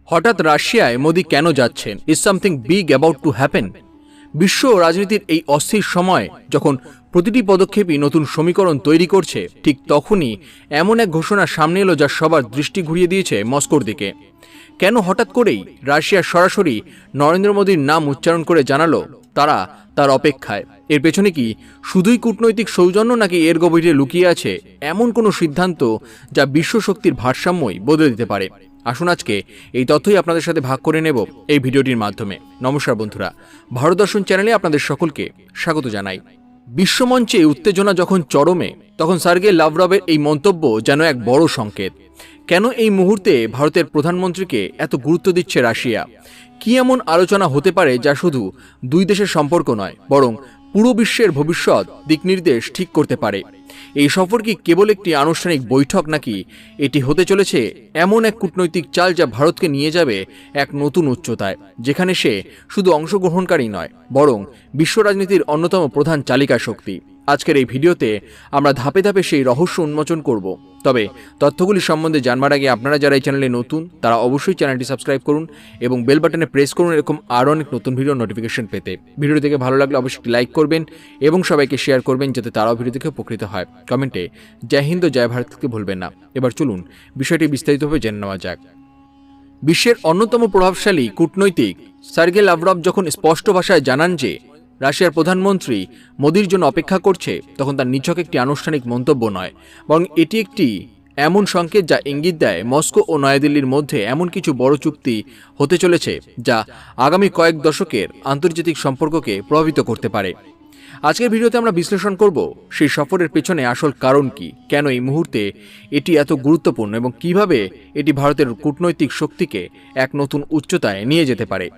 হঠাৎ রাশিয়ায় মোদি কেন যাচ্ছেন? Is something big about to happen? বিশ্ব রাজনীতির এই অস্থির সময় যখন প্রতিটি পদক্ষেপই নতুন সমীকরণ তৈরি করছে, ঠিক তখনই এমন এক ঘোষণা সামনে এলো যা সবার দৃষ্টি ঘুরিয়ে দিয়েছে মস্কোর দিকে। কেন হঠাৎ করেই রাশিয়া সরাসরি নরেন্দ্র মোদীর নাম উচ্চারণ করে জানালো তারা তার অপেক্ষায়? এর পেছনে কি শুধুই কূটনৈতিক সৌজন্য, নাকি এর গভীরে লুকিয়ে আছে এমন কোনো সিদ্ধান্ত যা বিশ্ব শক্তির ভারসাম্যই বদলে দিতে পারে? আসুন আজকে এই তথ্যই আপনাদের সাথে ভাগ করে নেব এই ভিডিওটির মাধ্যমে। নমস্কার বন্ধুরা, ভারত দর্শন চ্যানেলে আপনাদের সকলকে স্বাগত জানাই। বিশ্বমঞ্চে উত্তেজনা যখন চরমে, তখন সার্গেই লাভরভের এই মন্তব্য যেন এক বড় সংকেত। কেন এই মুহূর্তে ভারতের প্রধানমন্ত্রীকে এত গুরুত্ব দিচ্ছে রাশিয়া? কি এমন আলোচনা হতে পারে যা শুধু দুই দেশের সম্পর্ক নয়, বরং পুরো বিশ্বের ভবিষ্যৎ দিকনির্দেশ ঠিক করতে পারে? এই সফর কি কেবল একটি আনুষ্ঠানিক বৈঠক, নাকি এটি হতে চলেছে এমন এক কূটনৈতিক চাল যা ভারতকে নিয়ে যাবে এক নতুন উচ্চতায়, যেখানে সে শুধু অংশগ্রহণকারী নয়, বরং বিশ্ব রাজনীতির অন্যতম প্রধান চালিকা শক্তি? আজকের এই ভিডিওতে আমরা ধাপে ধাপে সেই রহস্য উন্মোচন করব। তবে তথ্যগুলি সম্বন্ধে জানবার আগে আপনারা যারা এই চ্যানেলে নতুন, তারা অবশ্যই চ্যানেলটি সাবস্ক্রাইব করুন এবং বেল বাটনে প্রেস করুন এরকম আরও অনেক নতুন ভিডিও নোটিফিকেশন পেতে। ভিডিও দেখে ভালো লাগলে অবশ্যই লাইক করবেন এবং সবাইকে শেয়ার করবেন, যাতে তারাও ভিডিও দেখে উপকৃত হয়। কমেন্টে জয় হিন্দ ও জয় ভারতকে ভুলবেন না। এবার চলুন বিষয়টি বিস্তারিতভাবে জেনে নেওয়া যাক। বিশ্বের অন্যতম প্রভাবশালী কূটনৈতিক সার্গেই লাভরভ যখন স্পষ্ট ভাষায় জানান যে রাশিয়ার প্রধানমন্ত্রী মোদির জন্য অপেক্ষা করছে, তখন তার নিছক একটি আনুষ্ঠানিক মন্তব্য নয়, বরং এটি একটি এমন সংকেত যা ইঙ্গিত দেয় মস্কো ও নয়াদিল্লির মধ্যে এমন কিছু বড় চুক্তি হতে চলেছে যা আগামী কয়েক দশকের আন্তর্জাতিক সম্পর্ককে প্রভাবিত করতে পারে। আজকের ভিডিওতে আমরা বিশ্লেষণ করব সেই সফরের পেছনে আসল কারণ কি, কেন এই মুহূর্তে এটি এত গুরুত্বপূর্ণ এবং কিভাবে এটি ভারতের কূটনৈতিক শক্তিকে এক নতুন উচ্চতায় নিয়ে যেতে পারে।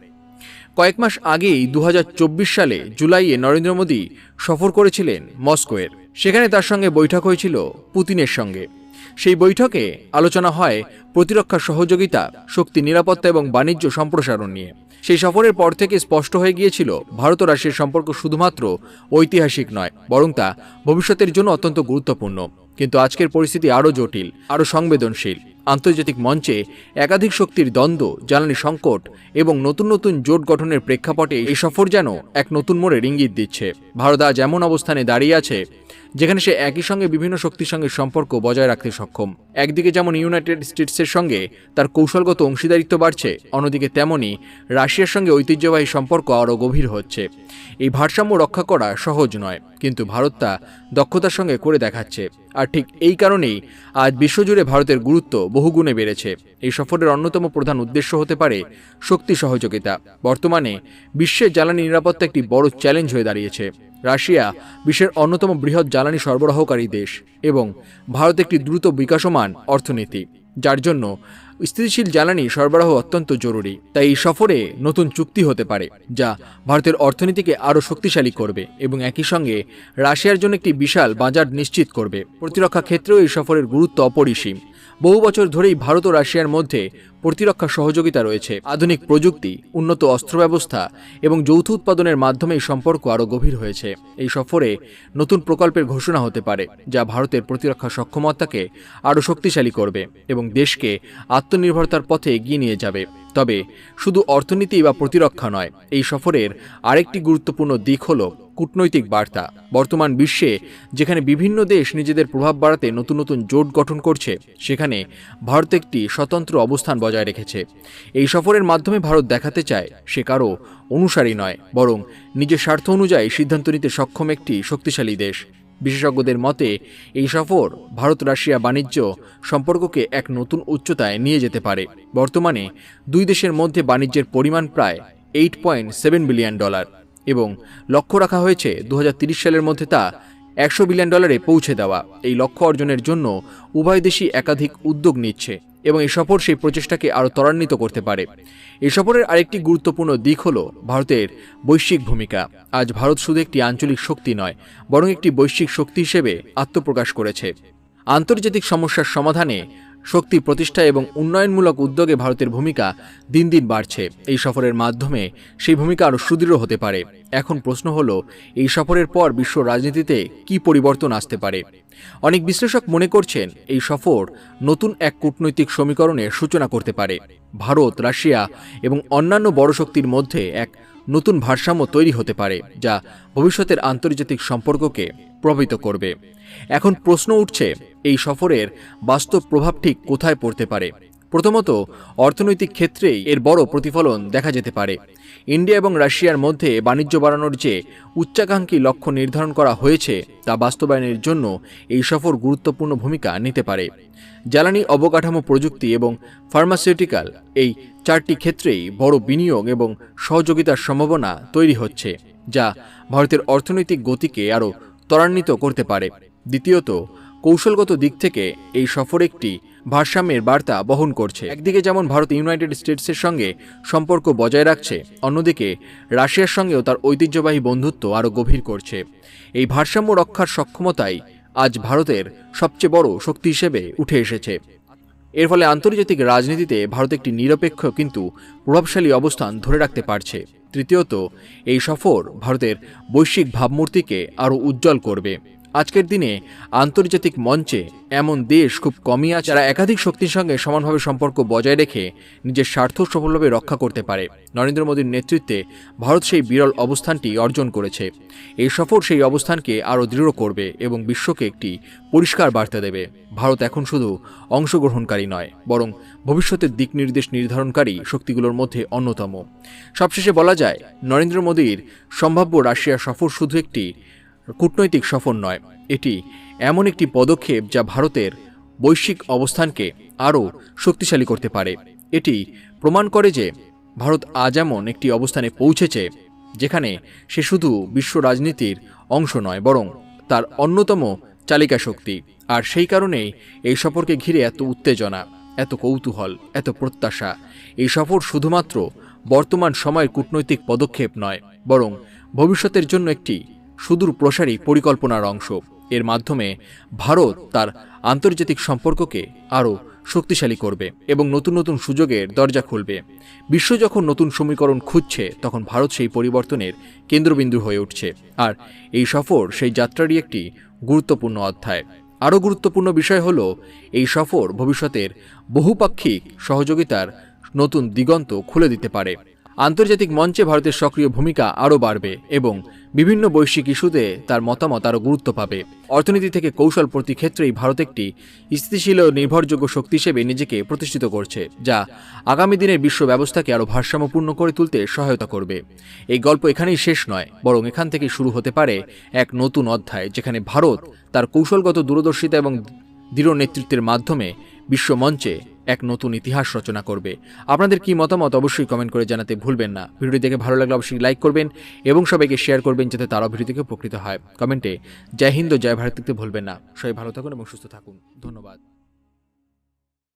কয়েক মাস আগেই 2024 সালে জুলাইয়ে নরেন্দ্র মোদী সফর করেছিলেন মস্কোয়ের। সেখানে তার সঙ্গে বৈঠক হয়েছিল পুতিনের সঙ্গে। সেই বৈঠকে আলোচনা হয় প্রতিরক্ষা সহযোগিতা, শক্তি নিরাপত্তা এবং বাণিজ্য সম্প্রসারণ নিয়ে। সেই সফরের পর থেকে স্পষ্ট হয়ে গিয়েছিল ভারত ও রাশিয়ার সম্পর্ক শুধুমাত্র ঐতিহাসিক নয়, বরং তা ভবিষ্যতের জন্য অত্যন্ত গুরুত্বপূর্ণ। কিন্তু আজকের পরিস্থিতি আরও জটিল, আরও সংবেদনশীল। আন্তর্জাতিক মঞ্চে একাধিক শক্তির দ্বন্দ্ব, জ্বালানি সংকট এবং নতুন নতুন জোট গঠনের প্রেক্ষাপটে এই সফর যেন এক নতুন মোড়ের ইঙ্গিত দিচ্ছে। ভারত আজ এমন অবস্থানে দাঁড়িয়ে আছে যেখানে সে একই সঙ্গে বিভিন্ন শক্তির সঙ্গে সম্পর্ক বজায় রাখতে সক্ষম। একদিকে যেমন ইউনাইটেড স্টেটসের সঙ্গে তার কৌশলগত অংশীদারিত্ব বাড়ছে, অন্যদিকে তেমনই রাশিয়ার সঙ্গে ঐতিহ্যবাহী সম্পর্ক আরও গভীর হচ্ছে। এই ভারসাম্য রক্ষা করা সহজ নয়, কিন্তু ভারত তা দক্ষতার সঙ্গে করে দেখাচ্ছে। আর ঠিক এই কারণেই আজ বিশ্বজুড়ে ভারতের গুরুত্ব বহুগুণে বেড়েছে। এই সফরের অন্যতম প্রধান উদ্দেশ্য হতে পারে শক্তি সহযোগিতা। বর্তমানে বিশ্বের জ্বালানি নিরাপত্তা একটি বড় চ্যালেঞ্জ হয়ে দাঁড়িয়েছে। রাশিয়া বিশ্বের অন্যতম বৃহৎ জ্বালানি সরবরাহকারী দেশ এবং ভারত একটি দ্রুত বিকাশমান অর্থনীতি, যার জন্য স্থিতিশীল জ্বালানি সরবরাহ অত্যন্ত জরুরি। তাই এই সফরে নতুন চুক্তি হতে পারে যা ভারতের অর্থনীতিকে আরও শক্তিশালী করবে এবং একই সঙ্গে রাশিয়ার জন্য একটি বিশাল বাজার নিশ্চিত করবে। প্রতিরক্ষা ক্ষেত্রেও এই সফরের গুরুত্ব অপরিসীম। বহু বছর ধরেই ভারত ও রাশিয়ার মধ্যে প্রতিরক্ষা সহযোগিতা রয়েছে। আধুনিক প্রযুক্তি, উন্নত অস্ত্র ব্যবস্থা এবং যৌথ উৎপাদনের মাধ্যমে এই সম্পর্ক আরও গভীর হয়েছে। এই সফরে নতুন প্রকল্পের ঘোষণা হতে পারে যা ভারতের প্রতিরক্ষা সক্ষমতাকে আরও শক্তিশালী করবে এবং দেশকে আত্মনির্ভরতার পথে এগিয়ে নিয়ে যাবে। তবে শুধু অর্থনীতি বা প্রতিরক্ষা নয়, এই সফরের আরেকটি গুরুত্বপূর্ণ দিক হল কূটনৈতিক বার্তা। বর্তমান বিশ্বে যেখানে বিভিন্ন দেশ নিজেদের প্রভাব বাড়াতে নতুন নতুন জোট গঠন করছে, সেখানে ভারত একটি স্বতন্ত্র অবস্থান বজায় রেখেছে। এই সফরের মাধ্যমে ভারত দেখাতে চায় সে কারো অনুসারী নয়, বরং নিজের স্বার্থ অনুযায়ী সিদ্ধান্ত নিতে সক্ষম একটি শক্তিশালী দেশ। বিশেষজ্ঞদের মতে এই সফর ভারত রাশিয়া বাণিজ্য সম্পর্ককে এক নতুন উচ্চতায় নিয়ে যেতে পারে। বর্তমানে দুই দেশের মধ্যে বাণিজ্যের পরিমাণ প্রায় $8.7 বিলিয়ন এবং লক্ষ্য রাখা হয়েছে 2030 সালের মধ্যে তা $100 বিলিয়ন পৌঁছে দেওয়া। এই লক্ষ্য অর্জনের জন্য উভয় দেশই একাধিক উদ্যোগ নিচ্ছে এবং এই সফর সেই প্রচেষ্টাকে আরও ত্বরান্বিত করতে পারে। এই সফরের আরেকটি গুরুত্বপূর্ণ দিক হল ভারতের বৈশ্বিক ভূমিকা। আজ ভারত শুধু একটি আঞ্চলিক শক্তি নয়, বরং একটি বৈশ্বিক শক্তি হিসেবে আত্মপ্রকাশ করেছে। আন্তর্জাতিক সমস্যার সমাধানে শক্তি প্রতিষ্ঠা এবং উন্নয়নমূলক উদ্যোগে ভারতের ভূমিকা দিন দিন বাড়ছে। এই সফরের মাধ্যমে সেই ভূমিকা আরও সুদৃঢ় হতে পারে। এখন প্রশ্ন হলো, এই সফরের পর বিশ্ব রাজনীতিতে কি পরিবর্তন আসতে পারে? অনেক বিশ্লেষক মনে করছেন এই সফর নতুন এক কূটনৈতিক সমীকরণের সূচনা করতে পারে। ভারত, রাশিয়া এবং অন্যান্য বড় শক্তির মধ্যে এক নতুন ভারসাম্য তৈরি হতে পারে, যা ভবিষ্যতের আন্তর্জাতিক সম্পর্ককে প্রভাবিত করবে। এখন প্রশ্ন উঠছে, এই সফরের বাস্তব প্রভাব ঠিক কোথায় পড়তে পারে? প্রথমত, অর্থনৈতিক ক্ষেত্রেই এর বড় প্রতিফলন দেখা যেতে পারে। ইন্ডিয়া এবং রাশিয়ার মধ্যে বাণিজ্য বাড়ানোর যে উচ্চাকাঙ্ক্ষী লক্ষ্য নির্ধারণ করা হয়েছে তা বাস্তবায়নের জন্য এই সফর গুরুত্বপূর্ণ ভূমিকা নিতে পারে। জ্বালানি, অবকাঠামো, প্রযুক্তি এবং ফার্মাসিউটিক্যাল, এই 4টি ক্ষেত্রেই বড় বিনিয়োগ এবং সহযোগিতার সম্ভাবনা তৈরি হচ্ছে, যা ভারতের অর্থনৈতিক গতিকে আরও ত্বরান্বিত করতে পারে। দ্বিতীয়ত, কৌশলগত দিক থেকে এই সফর একটি ভারসাম্যের বার্তা বহন করছে। একদিকে যেমন ভারত ইউনাইটেড স্টেটসের সঙ্গে সম্পর্ক বজায় রাখছে, অন্যদিকে রাশিয়ার সঙ্গেও তার ঐতিহ্যবাহী বন্ধুত্ব আরও গভীর করছে। এই ভারসাম্য রক্ষার সক্ষমতাই আজ ভারতের সবচেয়ে বড় শক্তি হিসেবে উঠে এসেছে। এর ফলে আন্তর্জাতিক রাজনীতিতে ভারত একটি নিরপেক্ষ কিন্তু প্রভাবশালী অবস্থান ধরে রাখতে পারছে। তৃতীয়ত, এই সফর ভারতের বৈশ্বিক ভাবমূর্তিকে আরও উজ্জ্বল করবে। আজকের দিনে আন্তর্জাতিক মঞ্চে এমন দেশ খুব কমই আছে যারা একাধিক শক্তির সঙ্গে সমানভাবে সম্পর্ক বজায় রেখে নিজের স্বার্থ সফলভাবে রক্ষা করতে পারে। নরেন্দ্র মোদীর নেতৃত্বে ভারত সেই বিরল অবস্থানটি অর্জন করেছে। এই সফর সেই অবস্থানকে আরও দৃঢ় করবে এবং বিশ্বকে একটি পরিষ্কার বার্তা দেবে। ভারত এখন শুধু অংশগ্রহণকারী নয়, বরং ভবিষ্যতের দিক নির্দেশ নির্ধারণকারী শক্তিগুলোর মধ্যে অন্যতম। সবশেষে বলা যায়, নরেন্দ্র মোদীর সম্ভাব্য রাশিয়া সফর শুধু একটি কূটনৈতিক সফর নয়, এটি এমন একটি পদক্ষেপ যা ভারতের বৈশ্বিক অবস্থানকে আরও শক্তিশালী করতে পারে। এটি প্রমাণ করে যে ভারত আজ এমন একটি অবস্থানে পৌঁছেছে যেখানে সে শুধু বিশ্ব রাজনীতির অংশ নয়, বরং তার অন্যতম চালিকা শক্তি। আর সেই কারণেই এই সফরকে ঘিরে এত উত্তেজনা, এত কৌতূহল, এত প্রত্যাশা। এই সফর শুধুমাত্র বর্তমান সময়ের কূটনৈতিক পদক্ষেপ নয়, বরং ভবিষ্যতের জন্য একটি সুদূর প্রসারী পরিকল্পনার অংশ। এর মাধ্যমে ভারত তার আন্তর্জাতিক সম্পর্ককে আরও শক্তিশালী করবে এবং নতুন নতুন সুযোগের দরজা খুলবে। বিশ্ব যখন নতুন সমীকরণ খুঁজছে, তখন ভারত সেই পরিবর্তনের কেন্দ্রবিন্দু হয়ে উঠছে। আর এই সফর সেই যাত্রারই একটি গুরুত্বপূর্ণ অধ্যায়। আরও গুরুত্বপূর্ণ বিষয় হল, এই সফর ভবিষ্যতের বহুপাক্ষিক সহযোগিতার নতুন দিগন্ত খুলে দিতে পারে। আন্তর্জাতিক মঞ্চে ভারতের সক্রিয় ভূমিকা আরও বাড়বে এবং বিভিন্ন বৈশ্বিক ইস্যুতে তার মতামত আরও গুরুত্ব পাবে। অর্থনীতি থেকে কৌশল, প্রতি ক্ষেত্রেই ভারত একটি স্থিতিশীল ও নির্ভরযোগ্য শক্তি হিসেবে নিজেকে প্রতিষ্ঠিত করছে, যা আগামী দিনের বিশ্ব ব্যবস্থাকে আরও ভারসাম্যপূর্ণ করে তুলতে সহায়তা করবে। এই গল্প এখানেই শেষ নয়, বরং এখান থেকে শুরু হতে পারে এক নতুন অধ্যায়, যেখানে ভারত তার কৌশলগত দূরদর্শিতা এবং দৃঢ় নেতৃত্বের মাধ্যমে বিশ্ব মঞ্চে এক নতুন ইতিহাস রচনা করবে। আপনাদের কি মতামত অবশ্যই কমেন্ট করে জানাতে ভুলবেন না। ভিডিওটি দেখে ভালো লাগলে অবশ্যই লাইক করবেন এবং সবাইকে শেয়ার করবেন, যাতে তারাও ভিডিও থেকে উপকৃত হয়। কমেন্টে জয় হিন্দ, জয় ভারত লিখতে ভুলবেন না। সবাই ভালো থাকুন এবং সুস্থ থাকুন। ধন্যবাদ।